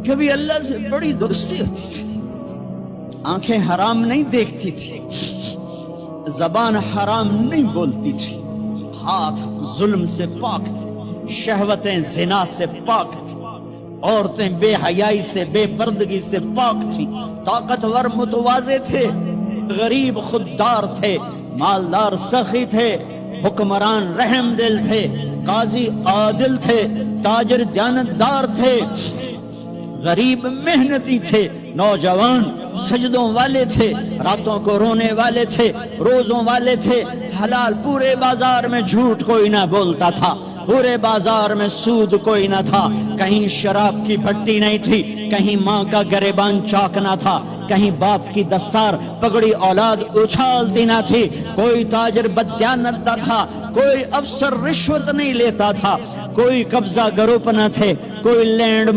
کبھی اللہ سے بڑی دوستی ہوتی تھی، آنکھیں حرام نہیں دیکھتی تھی، زبان حرام نہیں بولتی تھی، ہاتھ ظلم سے پاک تھے، شہوتیں زنا سے پاک تھی، عورتیں بے حیائی سے بے پردگی سے پاک تھی، طاقتور متواضع تھے، غریب خوددار تھے، مالدار سخی تھے، حکمران رحم دل تھے، قاضی عادل تھے، تاجر دیانتدار تھے، غریب محنتی تھے، نوجوان سجدوں والے تھے، راتوں کو رونے والے تھے، روزوں والے تھے، حلال پورے بازار میں جھوٹ کوئی نہ بولتا تھا، پورے بازار میں سود کوئی نہ تھا، کہیں شراب کی بھٹی نہیں تھی، کہیں ماں کا گریبان چاک نہ تھا، کہیں باپ کی دستار پگڑی اولاد اچھالتی نہ تھی، کوئی تاجر بددیانت نہ تھا، کوئی افسر رشوت نہیں لیتا تھا، کوئی قبضہ گروپ نہ تھے، کوئی لینڈ